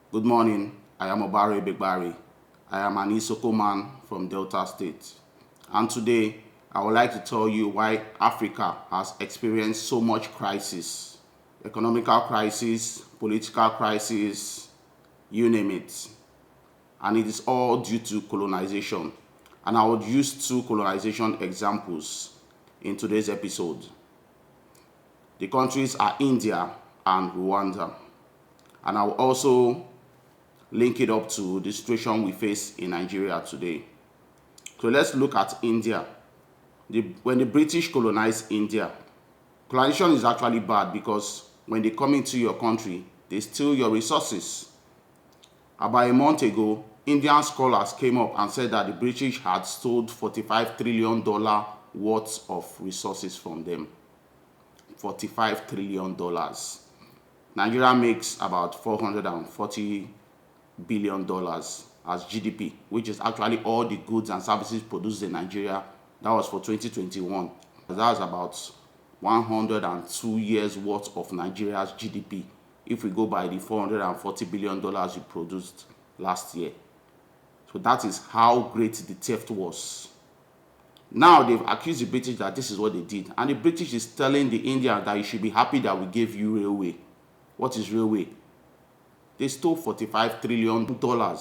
Good morning, I am Obaro. I am an Isoko man from Delta State. And today, I would like to tell you why Africa has experienced so much crisis. Economical crisis, political crisis, you name it. And it is all due to colonization. And I would use two colonization examples in today's episode. The countries are India and Rwanda. And I will also link it up to the situation we face in Nigeria today. So let's look at India. When the British colonized India, colonization is actually bad because when they come into your country, they steal your resources. About a month ago, Indian scholars came up and said that the British had stolen $45 trillion worth of resources from them. $45 trillion. Nigeria makes about $440 billion as GDP, which is actually all the goods and services produced in Nigeria. That was for 2021. That was about 102 years worth of Nigeria's GDP if we go by the $440 billion we produced last year. So that is how great the theft was. Now they've accused the British that this is what they did. And the British is telling the Indians that you should be happy that we gave you railway. What is railway? They stole $45 trillion.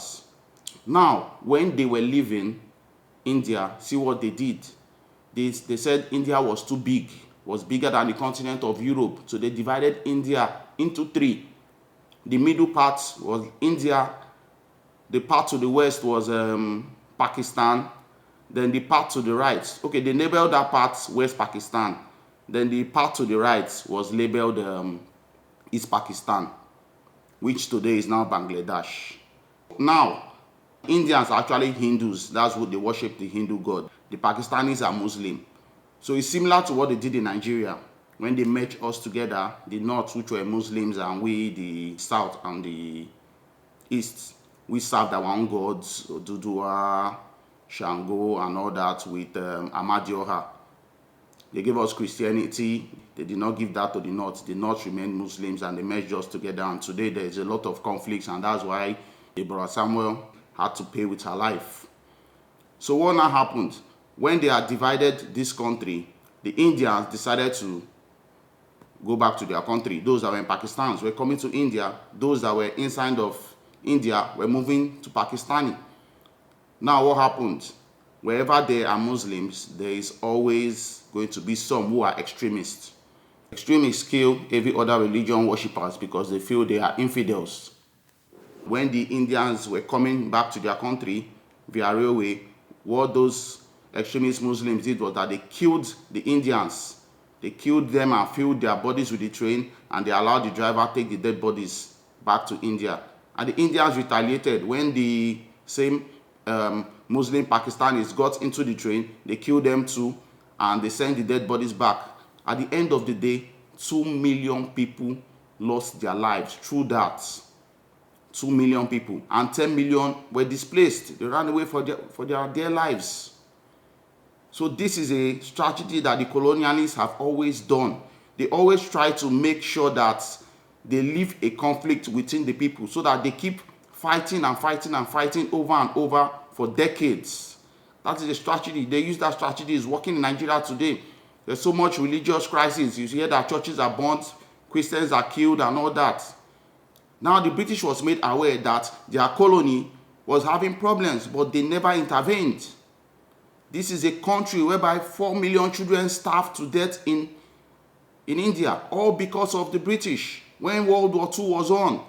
Now, when they were leaving India, see what they did. They said India was too big, was bigger than the continent of Europe. So they divided India into three. The middle part was India. The part to the west was Pakistan. Then the part to the right, okay, they labeled that part West Pakistan. Then the part to the right was labeled East Pakistan, which today is now Bangladesh. Now, Indians are actually Hindus. That's what they worship, the Hindu god. The Pakistanis are Muslim. So it's similar to what they did in Nigeria when they merged us together, the North, which were Muslims, and we, the South and the East. We served our own gods, Oduduwa, Shango, and all that with Amadioha. They gave us Christianity. They did not give that to the North. The North remained Muslims and they merged us together. And today there is a lot of conflicts, and that's why Obaro Samuel had to pay with her life. So what now happened? When they had divided this country, the Indians decided to go back to their country. Those that were in Pakistan were coming to India. Those that were inside of India were moving to Pakistani. Now what happened? Wherever there are Muslims, there is always going to be some who are extremists. Extremists kill every other religion worshippers because they feel they are infidels. When the Indians were coming back to their country via railway, what those extremist Muslims did was that they killed the Indians. They killed them and filled their bodies with the train, and they allowed the driver to take the dead bodies back to India. And the Indians retaliated. When the same Muslim Pakistanis got into the train, they killed them too, and they sent the dead bodies back. At the end of the day, 2 million people lost their lives through that. 2 million people, and 10 million were displaced. They ran away for their dear lives. So this is a strategy that the colonialists have always done. They always try to make sure that they leave a conflict within the people so that they keep fighting and fighting and fighting over and over for decades. That is the strategy. They use that strategy. It's working in Nigeria today. There's so much religious crisis. You hear that churches are burnt, Christians are killed and all that. Now the British was made aware that their colony was having problems, but they never intervened. This is a country whereby 4 million children starved to death in India, all because of the British. When World War II was on,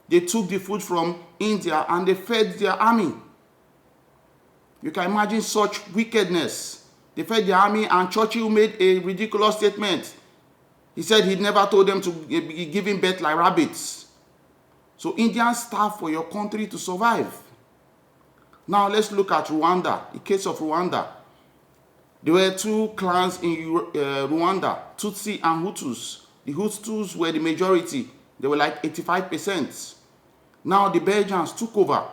they took the food from India and they fed their army. You can imagine such wickedness. They fed their army, and Churchill made a ridiculous statement. He said he'd never told them to be giving birth like rabbits. So Indians starve for your country to survive. Now let's look at Rwanda, the case of Rwanda. There were two clans in Rwanda, Tutsi and Hutus. The Hutus were the majority. They were like 85%. Now the Belgians took over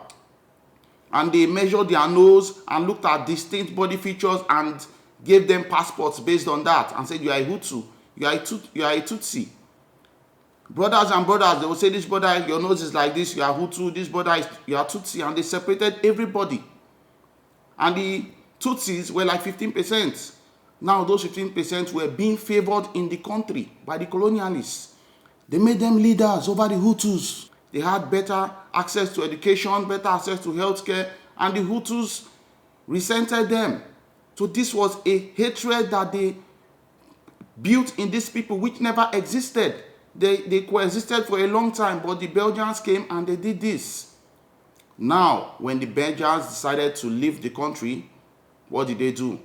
and they measured their nose and looked at distinct body features and gave them passports based on that and said, you are a Hutu, you are a Tutsi. Brothers and brothers, they will say, this brother, your nose is like this, you are Hutu, this brother, you are Tutsi, and they separated everybody. And the Tutsis were like 15%. Now those 15% were being favored in the country by the colonialists. They made them leaders over the Hutus. They had better access to education, better access to healthcare, and the Hutus resented them. So this was a hatred that they built in these people which never existed. They coexisted for a long time, but the Belgians came and they did this. Now, when the Belgians decided to leave the country, what did they do?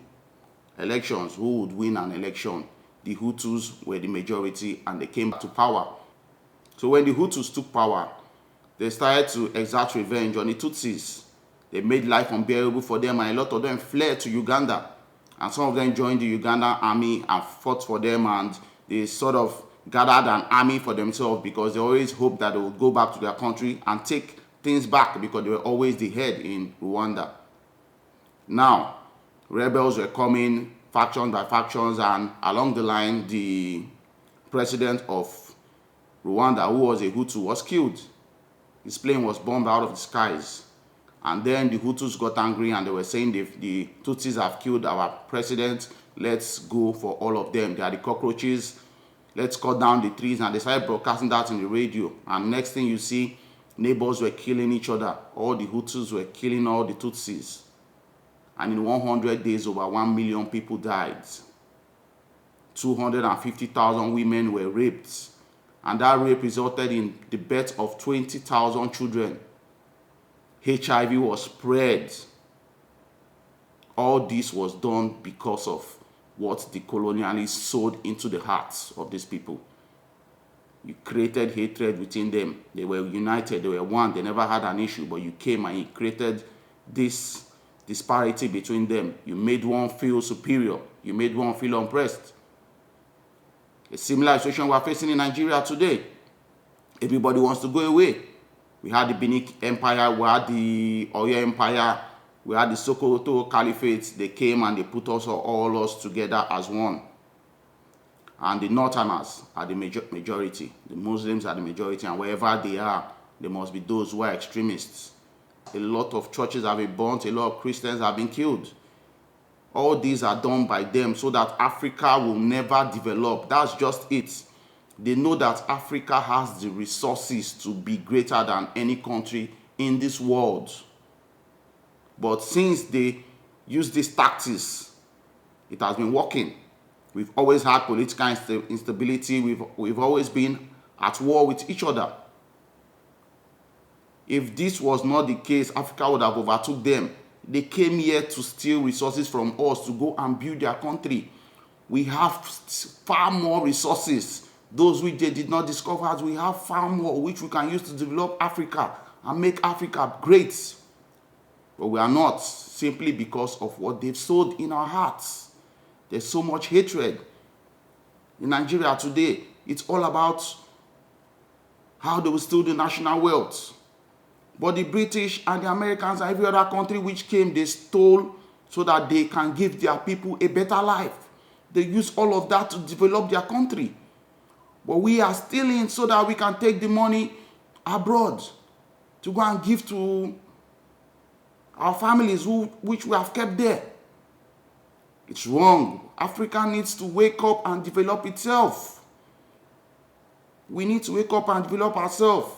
Elections. Who would win an election? The Hutus were the majority and they came to power. So when the Hutus took power, they started to exact revenge on the Tutsis. They made life unbearable for them, and a lot of them fled to Uganda. And some of them joined the Ugandan army and fought for them, and they sort of gathered an army for themselves because they always hoped that they would go back to their country and take things back because they were always the head in Rwanda. Now, rebels were coming faction by factions, and along the line, the president of Rwanda, who was a Hutu, was killed. His plane was bombed out of the skies. And then the Hutus got angry and they were saying the Tutsis have killed our president. Let's go for all of them. They are the cockroaches. Let's cut down the trees. And they started broadcasting that in the radio. And next thing you see, neighbors were killing each other. All the Hutus were killing all the Tutsis. And in 100 days, over 1 million people died. 250,000 women were raped. And that rape resulted in the birth of 20,000 children. HIV was spread. All this was done because of what the colonialists sowed into the hearts of these people. You created hatred within them. They were united, they were one, they never had an issue, but you came and you created this disparity between them. You made one feel superior. You made one feel oppressed. A similar situation we are facing in Nigeria today. Everybody wants to go away. We had the Benin Empire, we had the Oyo Empire, we had the Sokoto Caliphate. They came and they put us all together as one. And the Northerners are the majority. The Muslims are the majority, and wherever they are, there must be those who are extremists. A lot of churches have been burnt, a lot of Christians have been killed. All these are done by them so that Africa will never develop. That's just it. They know that Africa has the resources to be greater than any country in this world. But since they use these tactics, it has been working. We've always had political instability. We've always been at war with each other. If this was not the case, Africa would have overtook them. They came here to steal resources from us to go and build their country. We have far more resources. Those which they did not discover, we have far more which we can use to develop Africa and make Africa great. But we are not, simply because of what they've sowed in our hearts. There's so much hatred. In Nigeria today, it's all about how they will steal the national wealth. But the British and the Americans and every other country which came, they stole so that they can give their people a better life. They use all of that to develop their country. But we are stealing so that we can take the money abroad to go and give to our families which we have kept there. It's wrong. Africa needs to wake up and develop itself. We need to wake up and develop ourselves.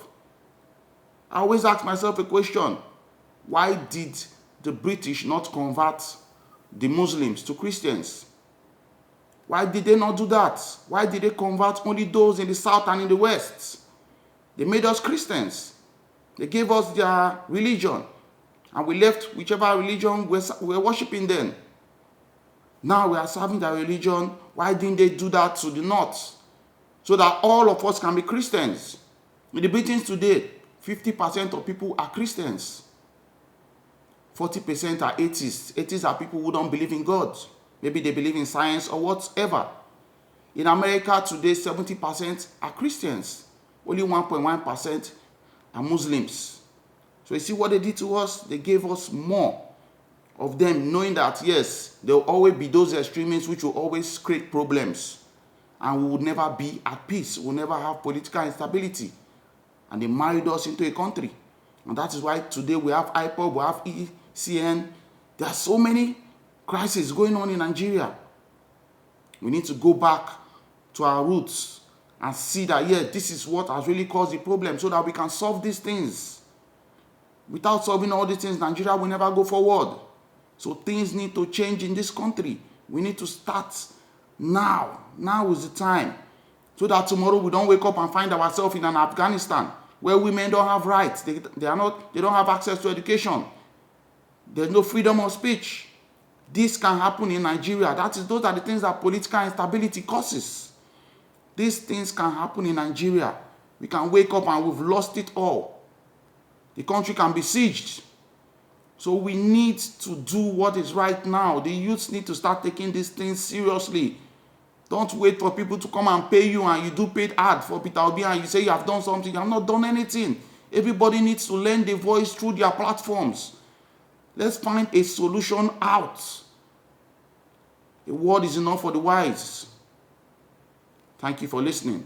I always ask myself a question. Why did the British not convert the Muslims to Christians? Why did they not do that? Why did they convert only those in the south and in the west? They made us Christians. They gave us their religion. And we left whichever religion we were worshiping then. Now we are serving their religion. Why didn't they do that to the north? So that all of us can be Christians. In the Britons today, 50% of people are Christians. 40% are atheists. Atheists are people who don't believe in God. Maybe they believe in science or whatever. In America today, 70% are Christians. Only 1.1% are Muslims. So you see what they did to us? They gave us more of them, knowing that, yes, there will always be those extremists which will always create problems. and we would never be at peace. We'll never have political instability. And they married us into a country. And that is why today we have IPOB, we have ECN. There are so many crises going on in Nigeria. We need to go back to our roots and see that, yeah, this is what has really caused the problem so that we can solve these things. Without solving all these things, Nigeria will never go forward. So things need to change in this country. We need to start now. Now is the time. So that tomorrow we don't wake up and find ourselves in an Afghanistan where women don't have rights. They don't have access to education. There's no freedom of speech. This can happen in Nigeria. Those are the things that political instability causes. These things can happen in Nigeria. We can wake up and we've lost it all. The country can be sieged. So we need to do what is right now. The youths need to start taking these things seriously. Don't wait for people to come and pay you and you do paid ad for Peter Obi and you say you have done something. You have not done anything. Everybody needs to lend a voice through their platforms. Let's find a solution out. A word is enough for the wise. Thank you for listening.